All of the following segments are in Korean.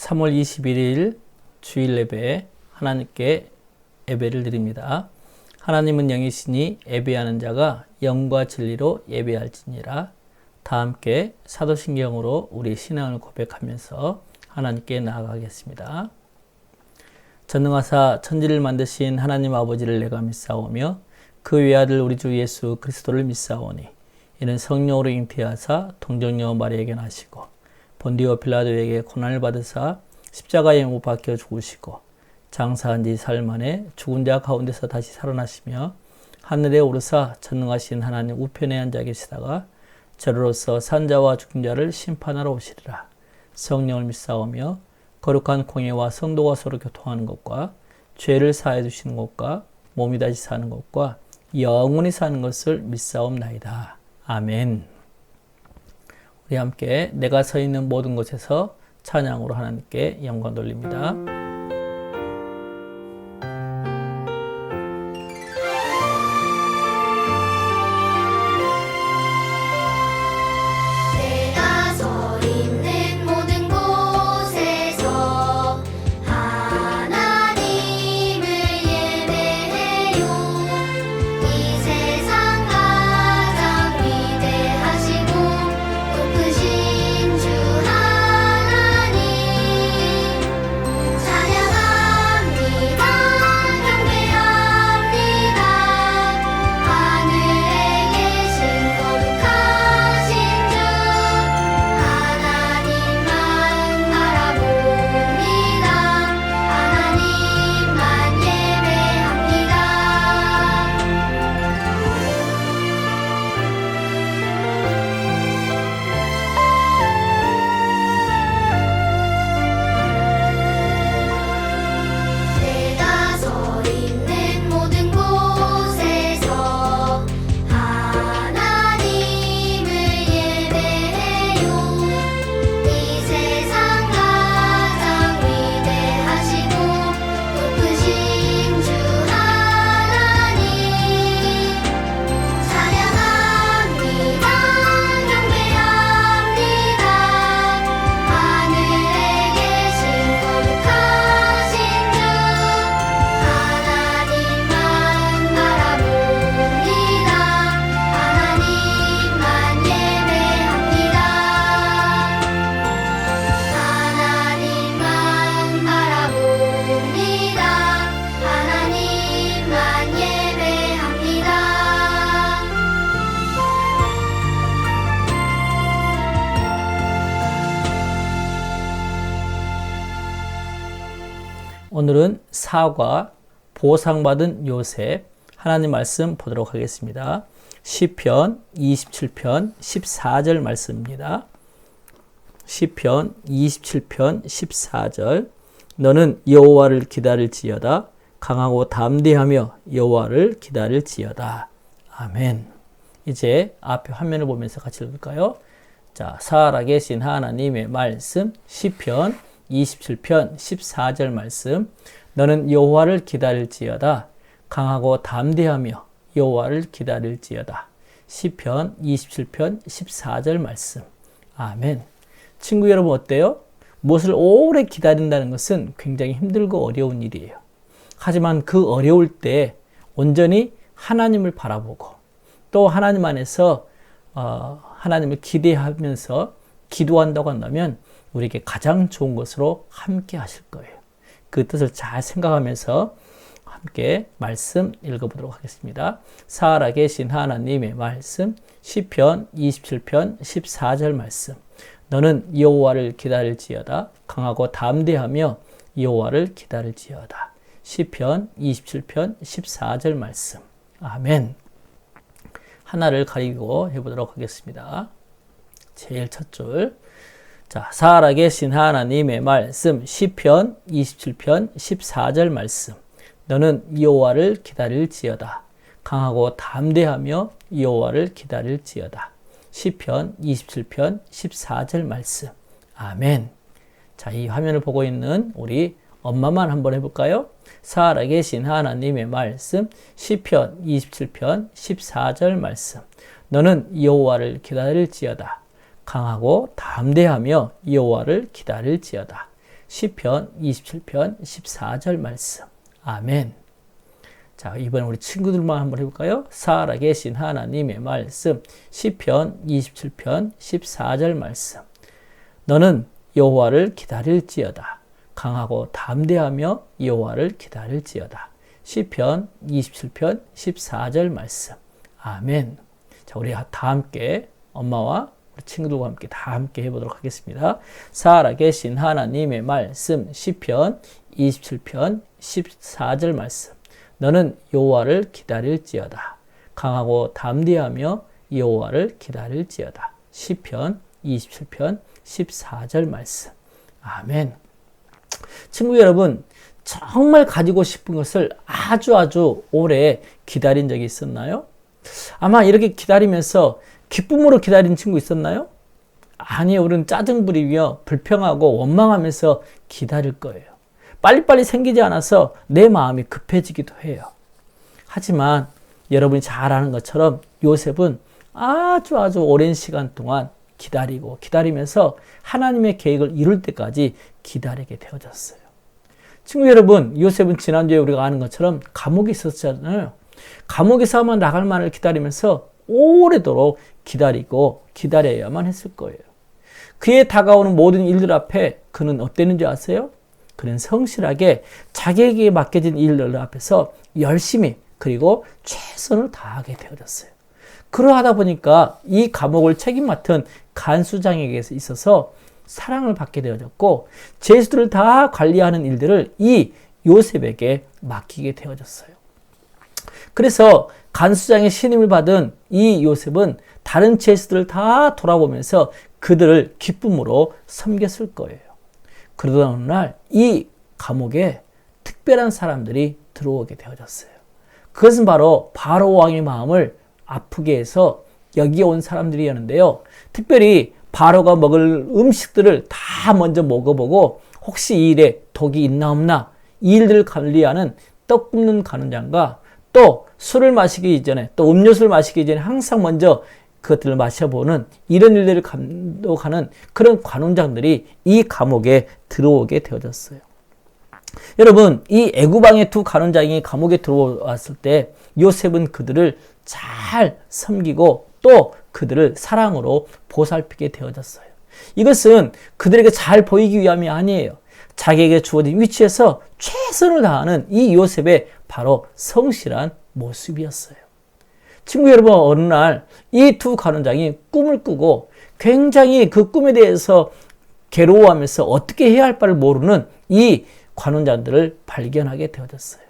3월 21일 주일 예배 하나님께 예배를 드립니다. 하나님은 영이시니 예배하는 자가 영과 진리로 예배할지니라. 다 함께 사도신경으로 우리 신앙을 고백하면서 하나님께 나아가겠습니다. 전능하사 천지를 만드신 하나님 아버지를 내가 믿사오며 그 외아들 우리 주 예수 그리스도를 믿사오니 이는 성령으로 잉태하사 동정녀 마리아에게 나시고 본디오 빌라도에게 고난을 받으사 십자가에 못 박혀 죽으시고 장사한 지 사흘 만에 죽은 자 가운데서 다시 살아나시며 하늘에 오르사 전능하신 하나님 우편에 앉아 계시다가 저로서 산자와 죽은 자를 심판하러 오시리라. 성령을 믿사오며 거룩한 공예와 성도가 서로 교통하는 것과 죄를 사해 주시는 것과 몸이 다시 사는 것과 영원히 사는 것을 믿사옵나이다. 아멘. 우리 함께 내가 서 있는 모든 곳에서 찬양으로 하나님께 영광 돌립니다. 오늘은 사과, 보상받은 요셉, 하나님 말씀 보도록 하겠습니다. 시편 27편 14절 말씀입니다. 시편 27편 14절 너는 여호와를 기다릴지어다 강하고 담대하며 여호와를 기다릴지어다. 아멘. 이제 앞에 화면을 보면서 같이 읽을까요? 자, 살아계신 하나님의 말씀 시편 27편 14절 말씀 너는 여호와를 기다릴지어다 강하고 담대하며 여호와를 기다릴지어다. 시편 27편 14절 말씀. 아멘. 친구 여러분 어때요? 무엇을 오래 기다린다는 것은 굉장히 힘들고 어려운 일이에요. 하지만 그 어려울 때 온전히 하나님을 바라보고 또 하나님 안에서 하나님을 기대하면서 기도한다고 한다면 우리에게 가장 좋은 것으로 함께 하실 거예요. 그 뜻을 잘 생각하면서 함께 말씀 읽어보도록 하겠습니다. 살아계신 하나님의 말씀 시편 27편 14절 말씀 너는 여호와를 기다릴지어다 강하고 담대하며 여호와를 기다릴지어다. 시편 27편 14절 말씀. 아멘. 하나를 가리고 해보도록 하겠습니다. 제일 첫 줄. 자, 살아계신 하나님의 말씀 시편 27편 14절 말씀 너는 여호와를 기다릴지어다 강하고 담대하며 여호와를 기다릴지어다. 시편 27편 14절 말씀. 아멘. 자, 이 화면을 보고 있는 우리 엄마만 한번 해볼까요? 살아계신 하나님의 말씀 시편 27편 14절 말씀 너는 여호와를 기다릴지어다 강하고 담대하며 여호와를 기다릴지어다. 시편 27편 14절 말씀. 아멘. 자, 이번에 우리 친구들만 한번 해볼까요? 살아계신 하나님의 말씀. 시편 27편 14절 말씀. 너는 여호와를 기다릴지어다. 강하고 담대하며 여호와를 기다릴지어다. 시편 27편 14절 말씀. 아멘. 자, 우리 다 함께 엄마와 우리 친구들과 함께 다 함께 해보도록 하겠습니다. 살아계신 하나님의 말씀. 시편 27편 14절 말씀. 너는 여호와를 기다릴지어다. 강하고 담대하며 여호와를 기다릴지어다. 시편 27편 14절 말씀. 아멘. 친구 여러분, 정말 가지고 싶은 것을 아주 오래 기다린 적이 있었나요? 아마 이렇게 기다리면서 기쁨으로 기다린 친구 있었나요? 아니요, 우리는 짜증 부리며 불평하고 원망하면서 기다릴 거예요. 빨리빨리 생기지 않아서 내 마음이 급해지기도 해요. 하지만 여러분이 잘 아는 것처럼 요셉은 아주 오랜 시간 동안 기다리면서 하나님의 계획을 이룰 때까지 기다리게 되어졌어요. 친구 여러분, 요셉은 지난주에 우리가 아는 것처럼 감옥에 있었잖아요. 감옥에서 아마 나갈 만을 기다리면서 오래도록 기다려야만 했을 거예요. 그에 다가오는 모든 일들 앞에 그는 어땠는지 아세요? 그는 성실하게 자기에게 맡겨진 일들 앞에서 열심히 그리고 최선을 다하게 되어졌어요. 그러하다 보니까 이 감옥을 책임 맡은 간수장에게 있어서 사랑을 받게 되어졌고 죄수들을 다 관리하는 일들을 이 요셉에게 맡기게 되어졌어요. 그래서 간수장의 신임을 받은 이 요셉은 다른 죄수들을 다 돌아보면서 그들을 기쁨으로 섬겼을 거예요. 그러던 어느 날 이 감옥에 특별한 사람들이 들어오게 되어졌어요. 그것은 바로 바로 왕의 마음을 아프게 해서 여기에 온 사람들이었는데요. 특별히 바로가 먹을 음식들을 다 먼저 먹어보고 혹시 이 일에 독이 있나 없나 이 일들을 관리하는 떡 굽는 간원장과 또 술을 마시기 이전에 또 음료수를 마시기 이전에 항상 먼저 그것들을 마셔보는 이런 일들을 감독하는 그런 관원장들이 이 감옥에 들어오게 되어졌어요. 여러분, 이 애굽왕의 두 관원장이 감옥에 들어왔을 때 요셉은 그들을 잘 섬기고 또 그들을 사랑으로 보살피게 되어졌어요. 이것은 그들에게 잘 보이기 위함이 아니에요. 자기에게 주어진 위치에서 최선을 다하는 이 요셉의 바로 성실한 모습이었어요. 친구 여러분, 어느 날 이 두 간원장이 꿈을 꾸고 굉장히 그 꿈에 대해서 괴로워하면서 어떻게 해야 할 바를 모르는 이 관원장들을 발견하게 되어졌어요.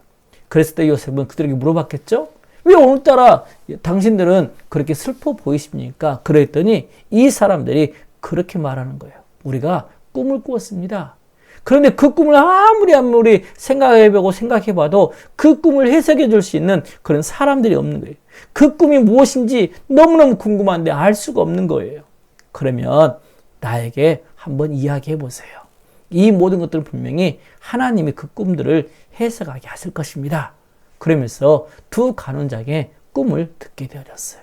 그랬을 때 요셉은 그들에게 물어봤겠죠? 왜 오늘따라 당신들은 그렇게 슬퍼 보이십니까? 그랬더니 이 사람들이 그렇게 말하는 거예요. 우리가 꿈을 꾸었습니다. 그런데 그 꿈을 아무리 생각해보고 생각해봐도 그 꿈을 해석해 줄 수 있는 그런 사람들이 없는 거예요. 그 꿈이 무엇인지 너무너무 궁금한데 알 수가 없는 거예요. 그러면 나에게 한번 이야기해 보세요. 이 모든 것들은 분명히 하나님이 그 꿈들을 해석하게 하실 것입니다. 그러면서 두 간원장의 꿈을 듣게 되어졌어요.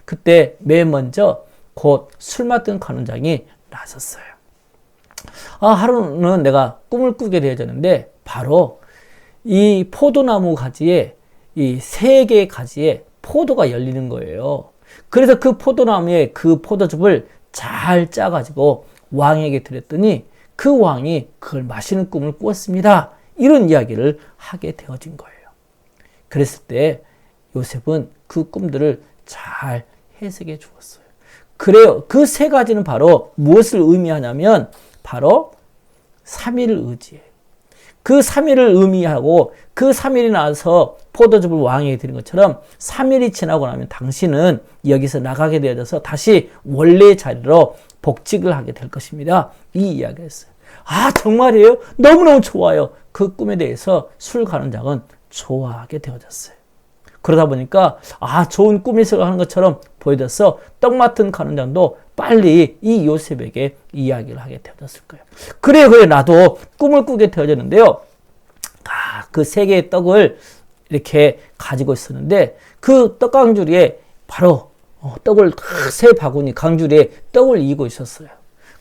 그때 맨 먼저 곧 술 맡은 간원장이 나섰어요. 하루는 내가 꿈을 꾸게 되어졌는데 바로 이 포도나무 가지에 이 3개의 가지에 포도가 열리는 거예요. 그래서 그 포도나무에 그 포도즙을 잘 짜가지고 왕에게 드렸더니 그 왕이 그걸 마시는 꿈을 꾸었습니다. 이런 이야기를 하게 되어진 거예요. 그랬을 때 요셉은 그 꿈들을 잘 해석해 주었어요. 그래요. 그 3가지는 바로 무엇을 의미하냐면 바로 3일을 의지해요. 그 3일을 의미하고 그 3일이 나서 포도즙을 왕에게 드린 것처럼 3일이 지나고 나면 당신은 여기서 나가게 되어져서 다시 원래의 자리로 복직을 하게 될 것입니다. 이 이야기를 했어요. 정말이에요? 너무너무 좋아요. 그 꿈에 대해서 술 간원장은 좋아하게 되어졌어요. 그러다 보니까 좋은 꿈에서 하는 것처럼 보여져서 떡 맡은 간원장도 빨리 이 요셉에게 이야기를 하게 되어졌을 거예요. 그래 나도 꿈을 꾸게 되어졌는데요. 그 3개의 떡을 이렇게 가지고 있었는데 그 떡강주리에 바로 떡을 3 바구니 강주리에 떡을 이고 있었어요.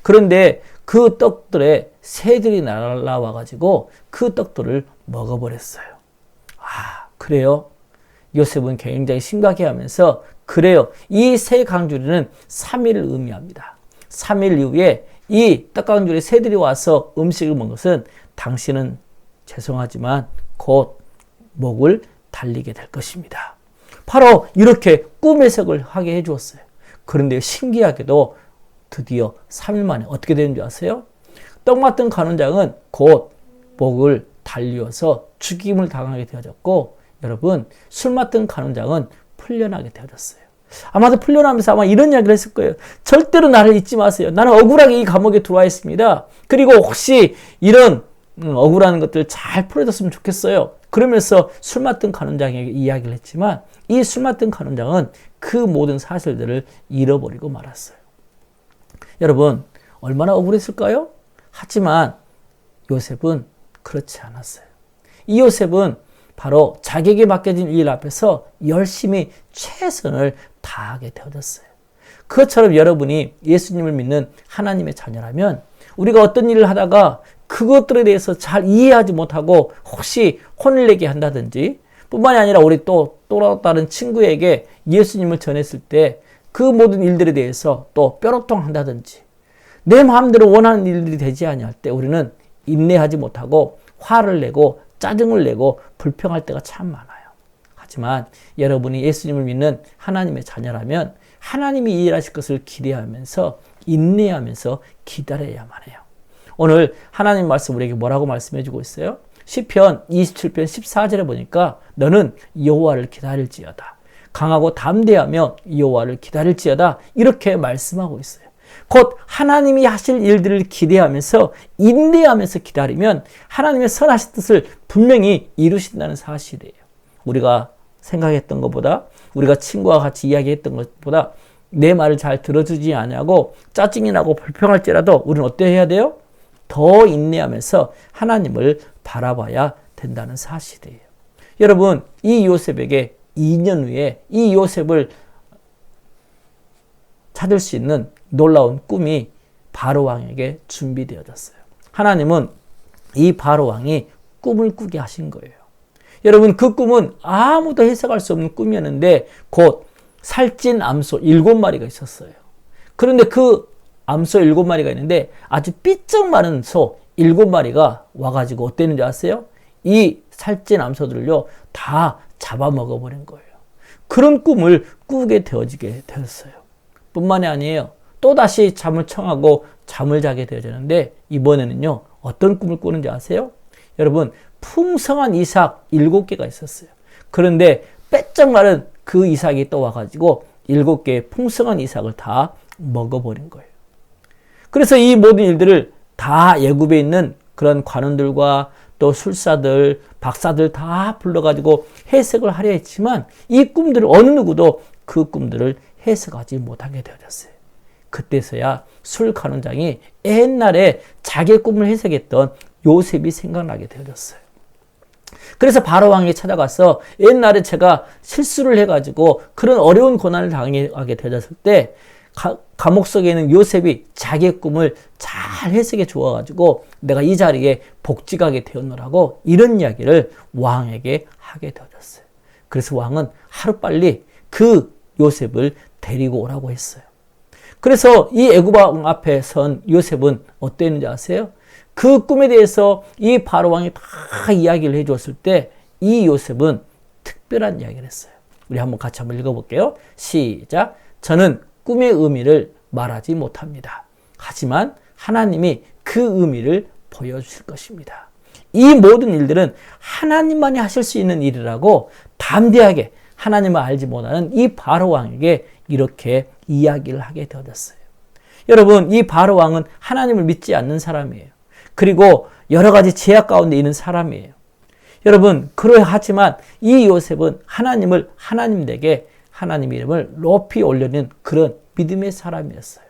그런데 그 떡들에 새들이 날아와가지고 그 떡들을 먹어버렸어요. 아, 그래요? 요셉은 굉장히 심각해하면서 그래요. 이 새 강주리는 3일을 의미합니다. 3일 이후에 이 떡강주리 새들이 와서 음식을 먹은 것은 당신은 죄송하지만 곧 목을 달리게 될 것입니다. 바로 이렇게 꿈 해석을 하게 해주었어요. 그런데 신기하게도 드디어 3일 만에 어떻게 되는 줄 아세요? 떡 맡은 간원장은 곧 목을 달리어서 죽임을 당하게 되어졌고, 여러분, 술 맡은 간원장은 풀려나게 되어졌어요. 아마도 풀려나면서 아마 이런 이야기를 했을 거예요. 절대로 나를 잊지 마세요. 나는 억울하게 이 감옥에 들어와 있습니다. 그리고 혹시 이런 억울한 것들 잘 풀어졌으면 좋겠어요. 그러면서 술 맡은 간원장에게 이야기를 했지만 이 술 맡은 간원장은 그 모든 사실들을 잃어버리고 말았어요. 여러분, 얼마나 억울했을까요? 하지만 요셉은 그렇지 않았어요. 이 요셉은 바로 자기에게 맡겨진 일 앞에서 열심히 최선을 다하게 되어졌어요. 그것처럼 여러분이 예수님을 믿는 하나님의 자녀라면 우리가 어떤 일을 하다가 그것들에 대해서 잘 이해하지 못하고 혹시 혼을 내게 한다든지, 뿐만이 아니라 우리 또 다른 친구에게 예수님을 전했을 때 그 모든 일들에 대해서 또 뾰로통한다든지 내 마음대로 원하는 일들이 되지 아니할 때 우리는 인내하지 못하고 화를 내고 짜증을 내고 불평할 때가 참 많아요. 하지만 여러분이 예수님을 믿는 하나님의 자녀라면 하나님이 일하실 것을 기대하면서 인내하면서 기다려야만 해요. 오늘 하나님 말씀 우리에게 뭐라고 말씀해 주고 있어요? 시편 27편 14절에 보니까 너는 여호와를 기다릴지어다. 강하고 담대하며 여호와를 기다릴지어다. 이렇게 말씀하고 있어요. 곧 하나님이 하실 일들을 기대하면서 인내하면서 기다리면 하나님의 선하신 뜻을 분명히 이루신다는 사실이에요. 우리가 생각했던 것보다, 우리가 친구와 같이 이야기했던 것보다 내 말을 잘 들어주지 않냐고 짜증이 나고 불평할지라도 우리는 어떻게 해야 돼요? 더 인내하면서 하나님을 바라봐야 된다는 사실이에요. 여러분, 이 요셉에게 2년 후에 이 요셉을 찾을 수 있는 놀라운 꿈이 바로 왕에게 준비되어졌어요. 하나님은 이 바로 왕이 꿈을 꾸게 하신 거예요. 여러분, 그 꿈은 아무도 해석할 수 없는 꿈이었는데 곧 살찐 암소 7마리가 있었어요. 그런데 그 암소 7마리가 있는데 아주 삐쩍 마른 소 7마리가 와가지고 어땠는지 아세요? 이 살찐 암소들을요 다 잡아먹어버린 거예요. 그런 꿈을 꾸게 되어지게 되었어요. 뿐만이 아니에요. 또다시 잠을 청하고 잠을 자게 되어지는데 이번에는요 어떤 꿈을 꾸는지 아세요? 여러분, 풍성한 이삭 7개가 있었어요. 그런데 빼쩍 마른 그 이삭이 또 와가지고 7개의 풍성한 이삭을 다 먹어버린 거예요. 그래서 이 모든 일들을 다 애굽에 있는 그런 관원들과 또 술사들, 박사들 다 불러가지고 해석을 하려 했지만 이 꿈들을 어느 누구도 그 꿈들을 해석하지 못하게 되어졌어요. 그때서야 술 간원장이 옛날에 자기의 꿈을 해석했던 요셉이 생각나게 되어졌어요. 그래서 바로 왕에게 찾아가서 옛날에 제가 실수를 해가지고 그런 어려운 고난을 당하게 되어졌을 때 감옥 속에 있는 요셉이 자기의 꿈을 잘 해석해 주어가지고 내가 이 자리에 복직하게 되었노라고 이런 이야기를 왕에게 하게 되어졌어요. 그래서 왕은 하루빨리 그 요셉을 데리고 오라고 했어요. 그래서 이 애굽 왕 앞에 선 요셉은 어땠는지 아세요? 그 꿈에 대해서 이 바로 왕이 다 이야기를 해주었을 때 이 요셉은 특별한 이야기를 했어요. 우리 같이 한번 읽어볼게요. 시작. 저는 꿈의 의미를 말하지 못합니다. 하지만 하나님이 그 의미를 보여주실 것입니다. 이 모든 일들은 하나님만이 하실 수 있는 일이라고 담대하게 하나님을 알지 못하는 이 바로 왕에게 이렇게 이야기를 하게 되어졌어요. 여러분, 이 바로 왕은 하나님을 믿지 않는 사람이에요. 그리고 여러 가지 제약 가운데 있는 사람이에요. 여러분, 그러하지만 이 요셉은 하나님을 하나님에게 하나님 이름을 높이 올려는 그런 믿음의 사람이었어요.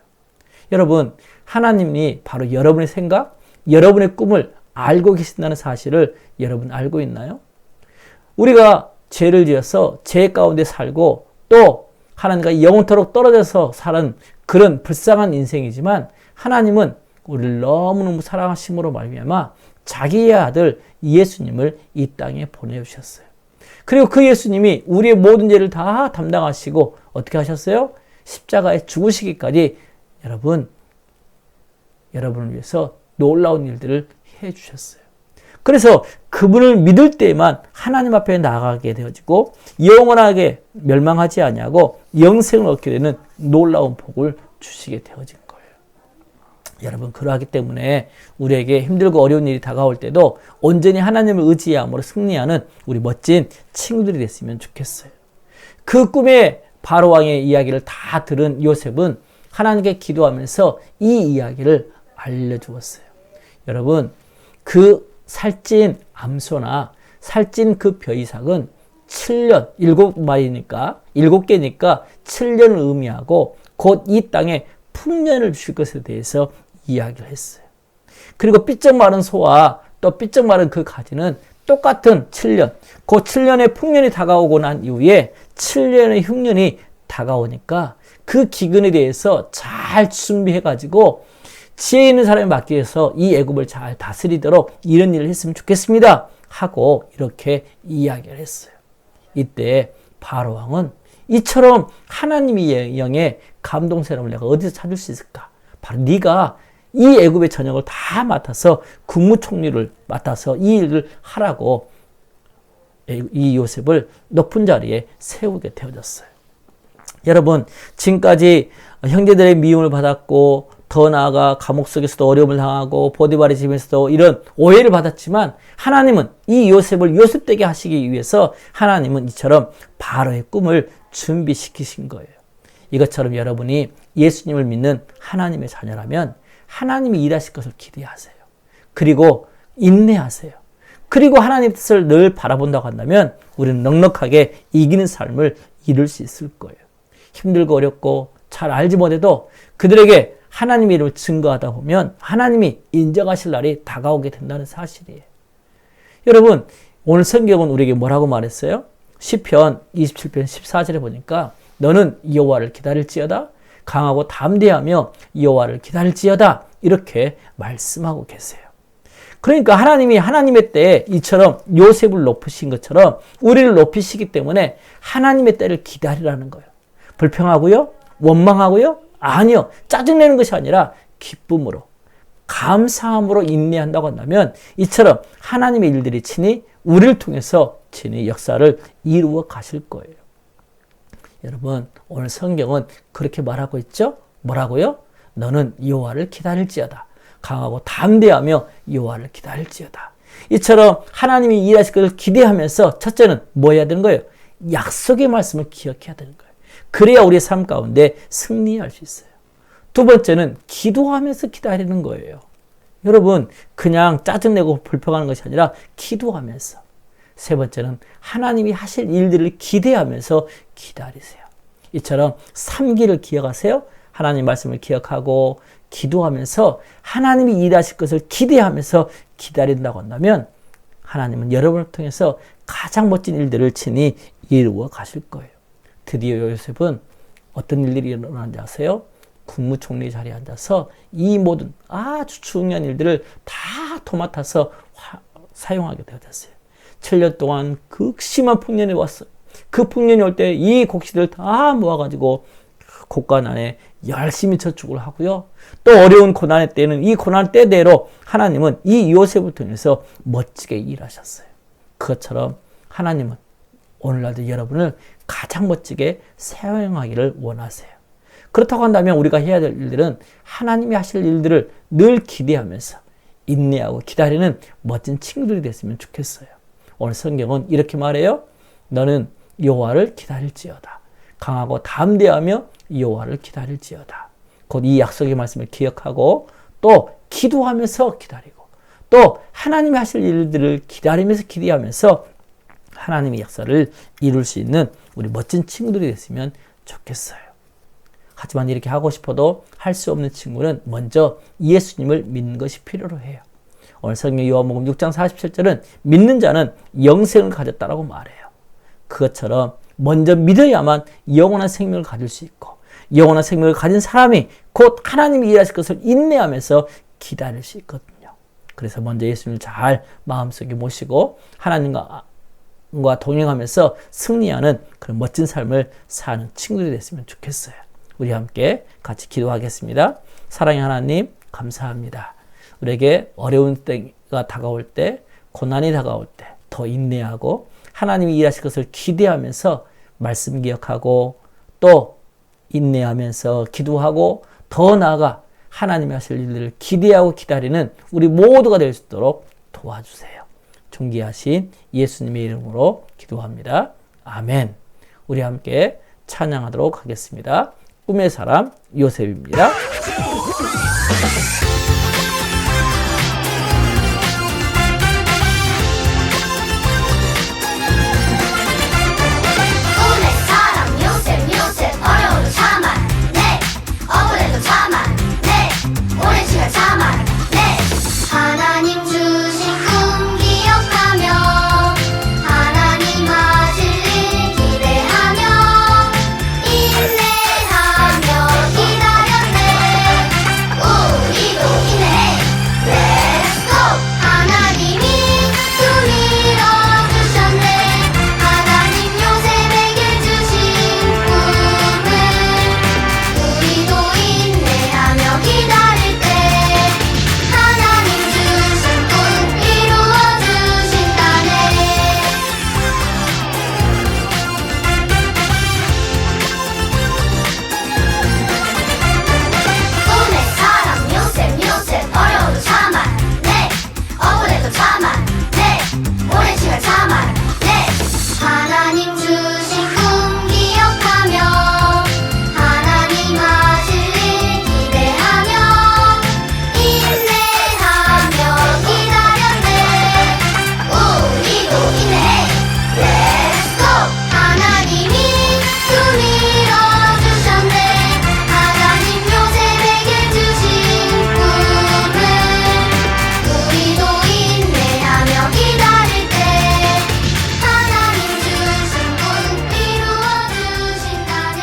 여러분, 하나님이 바로 여러분의 생각, 여러분의 꿈을 알고 계신다는 사실을 여러분 알고 있나요? 우리가 죄를 지어서 죄 가운데 살고 또 하나님과 영원토록 떨어져서 사는 그런 불쌍한 인생이지만 하나님은 우리를 너무너무 사랑하심으로 말미암아 자기의 아들 예수님을 이 땅에 보내주셨어요. 그리고 그 예수님이 우리의 모든 죄를 다 담당하시고 어떻게 하셨어요? 십자가에 죽으시기까지 여러분을 위해서 놀라운 일들을 해주셨어요. 그래서 그분을 믿을 때에만 하나님 앞에 나아가게 되어지고 영원하게 멸망하지 아니하고 영생을 얻게 되는 놀라운 복을 주시게 되어진 거예요. 여러분, 그러하기 때문에 우리에게 힘들고 어려운 일이 다가올 때도 온전히 하나님을 의지함으로 승리하는 우리 멋진 친구들이 됐으면 좋겠어요. 그 꿈의 바로왕의 이야기를 다 들은 요셉은 하나님께 기도하면서 이 이야기를 알려주었어요. 여러분, 그 살찐 암소나 살찐 그 벼이삭은 7년, 7마리니까 7개니까 7년을 의미하고 곧 이 땅에 풍년을 주실 것에 대해서 이야기를 했어요. 그리고 삐쩍 마른 소와 또 삐쩍 마른 그 가지는 똑같은 7년, 그 7년의 풍년이 다가오고 난 이후에 7년의 흉년이 다가오니까 그 기근에 대해서 잘 준비해가지고 지혜 있는 사람이 맡겨서 이 애굽을 잘 다스리도록 이런 일을 했으면 좋겠습니다 하고 이렇게 이야기를 했어요. 이때 바로왕은 이처럼 하나님의 영에 감동스러움을 내가 어디서 찾을 수 있을까? 바로 네가 이 애굽의 전역을 다 맡아서 국무총리를 맡아서 이 일을 하라고 이 요셉을 높은 자리에 세우게 되어졌어요. 여러분, 지금까지 형제들의 미움을 받았고 더 나아가 감옥 속에서도 어려움을 당하고 보디발의 집에서도 이런 오해를 받았지만 하나님은 이 요셉을 요셉되게 하시기 위해서 하나님은 이처럼 바로의 꿈을 준비시키신 거예요. 이것처럼 여러분이 예수님을 믿는 하나님의 자녀라면 하나님이 일하실 것을 기대하세요. 그리고 인내하세요. 그리고 하나님의 뜻을 늘 바라본다고 한다면 우리는 넉넉하게 이기는 삶을 이룰 수 있을 거예요. 힘들고 어렵고 잘 알지 못해도 그들에게 하나님의 이름을 증거하다 보면 하나님이 인정하실 날이 다가오게 된다는 사실이에요. 여러분, 오늘 성경은 우리에게 뭐라고 말했어요? 시편 27편 14절에 보니까 너는 여호와를 기다릴지어다 강하고 담대하며 여호와를 기다릴지어다 이렇게 말씀하고 계세요. 그러니까 하나님이 하나님의 때에 이처럼 요셉을 높이신 것처럼 우리를 높이시기 때문에 하나님의 때를 기다리라는 거예요. 불평하고요? 원망하고요? 아니요. 짜증내는 것이 아니라 기쁨으로, 감사함으로 인내한다고 한다면 이처럼 하나님의 일들이 친히 우리를 통해서 친히 역사를 이루어 가실 거예요. 여러분, 오늘 성경은 그렇게 말하고 있죠? 뭐라고요? 너는 여호와를 기다릴지어다. 강하고 담대하며 여호와를 기다릴지어다. 이처럼 하나님이 일하실 것을 기대하면서 첫째는 뭐 해야 되는 거예요? 약속의 말씀을 기억해야 되는 거예요. 그래야 우리의 삶 가운데 승리할 수 있어요. 두 번째는 기도하면서 기다리는 거예요. 여러분, 그냥 짜증내고 불평하는 것이 아니라 기도하면서. 세 번째는 하나님이 하실 일들을 기대하면서 기다리세요. 이처럼 3기를 기억하세요. 하나님 말씀을 기억하고 기도하면서 하나님이 일하실 것을 기대하면서 기다린다고 한다면 하나님은 여러분을 통해서 가장 멋진 일들을 친히 이루어 가실 거예요. 드디어 요셉은 어떤 일들이 일어나는지 아세요? 국무총리 자리에 앉아서 이 모든 아주 중요한 일들을 다 도맡아서 사용하게 되어졌어요. 7년 동안 극심한 풍년이 왔어요. 그 풍년이 올 때 이 곡식들을 다 모아가지고 곡간 안에 열심히 저축을 하고요. 또 어려운 고난의 때는 이 고난 때대로 하나님은 이 요셉을 통해서 멋지게 일하셨어요. 그것처럼 하나님은 오늘날도 여러분을 가장 멋지게 사용하기를 원하세요. 그렇다고 한다면 우리가 해야 될 일들은 하나님이 하실 일들을 늘 기대하면서 인내하고 기다리는 멋진 친구들이 됐으면 좋겠어요. 오늘 성경은 이렇게 말해요. 너는 여호와를 기다릴지어다. 강하고 담대하며 여호와를 기다릴지어다. 곧 이 약속의 말씀을 기억하고 또 기도하면서 기다리고 또 하나님이 하실 일들을 기다리면서 기대하면서 하나님의 역사를 이룰 수 있는 우리 멋진 친구들이 됐으면 좋겠어요. 하지만 이렇게 하고 싶어도 할 수 없는 친구는 먼저 예수님을 믿는 것이 필요로 해요. 오늘 성경 요한복음 6장 47절은 믿는 자는 영생을 가졌다라고 말해요. 그것처럼 먼저 믿어야만 영원한 생명을 가질 수 있고 영원한 생명을 가진 사람이 곧 하나님이 일하실 것을 인내하면서 기다릴 수 있거든요. 그래서 먼저 예수님을 잘 마음속에 모시고 하나님과 동행하면서 승리하는 그런 멋진 삶을 사는 친구들이 됐으면 좋겠어요. 우리 함께 같이 기도하겠습니다. 사랑의 하나님, 감사합니다. 우리에게 어려운 때가 다가올 때, 고난이 다가올 때 더 인내하고 하나님이 일하실 것을 기대하면서 말씀 기억하고 또 인내하면서 기도하고 더 나아가 하나님이 하실 일들을 기대하고 기다리는 우리 모두가 될 수 있도록 도와주세요. 존귀하신 예수님의 이름으로 기도합니다. 아멘. 우리 함께 찬양하도록 하겠습니다. 꿈의 사람 요셉입니다. 하나님 주신 꿈 기억하며 하나님 하실 일 기대하며 인내하며 기다렸네. 우리도 인내해. Let's go. 하나님이 주 밀어주셨네. 하나님 요셉에게 주신 꿈을 우리도 인내하며 기다릴 때 하나님 주신 꿈 기억하며 하나님 하실 일 기대하며 인내하며 기다렸네. 우리도 인내해. Let's go. 하나님이 주 밀어주셨네. 하나님 요셉에게 주신 꿈을 우리도 인내하며 기다릴 때 하나님 주신 꿈 이루어주신다네.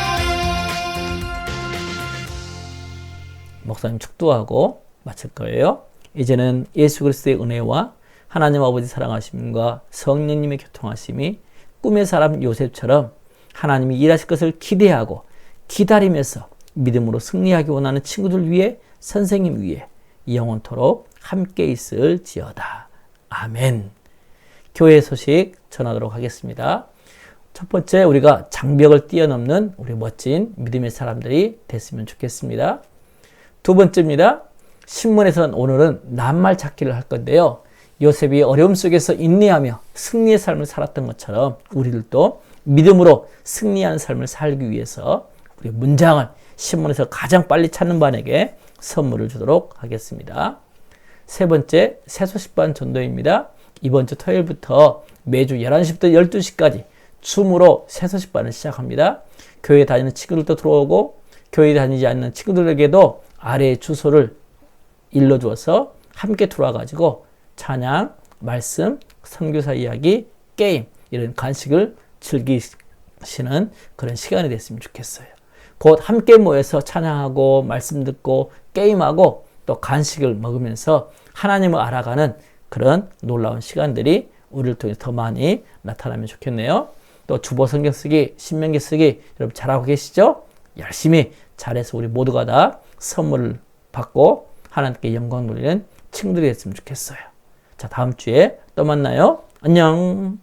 목사님 축도하고 마칠 거예요. 이제는 예수 그리스도의 은혜와 하나님 아버지 사랑하심과 성령님의 교통하심이 꿈의 사람 요셉처럼 하나님이 일하실 것을 기대하고 기다리면서 믿음으로 승리하기 원하는 친구들 위해 선생님 위해 영원토록 함께 있을지어다. 아멘. 교회 소식 전하도록 하겠습니다. 첫 번째, 우리가 장벽을 뛰어넘는 우리 멋진 믿음의 사람들이 됐으면 좋겠습니다. 두 번째입니다. 신문에서는 오늘은 낱말 찾기를 할 건데요. 요셉이 어려움 속에서 인내하며 승리의 삶을 살았던 것처럼 우리들도 믿음으로 승리하는 삶을 살기 위해서 우리 문장을 신문에서 가장 빨리 찾는 반에게 선물을 주도록 하겠습니다. 세 번째, 새소식반 전도입니다. 이번 주 토요일부터 매주 11시부터 12시까지 줌으로 새소식반을 시작합니다. 교회 다니는 친구들도 들어오고 교회 다니지 않는 친구들에게도 아래의 주소를 일러주어서 함께 들어와가지고 찬양, 말씀, 선교사 이야기, 게임 이런 간식을 즐기시는 그런 시간이 됐으면 좋겠어요. 곧 함께 모여서 찬양하고 말씀 듣고 게임하고 또 간식을 먹으면서 하나님을 알아가는 그런 놀라운 시간들이 우리를 통해 더 많이 나타나면 좋겠네요. 또 주보 성경 쓰기, 신명기 쓰기 여러분 잘하고 계시죠? 열심히 잘해서 우리 모두가 다 선물을 받고 하나님께 영광 돌리는 친구들이 됐으면 좋겠어요. 자, 다음 주에 또 만나요. 안녕.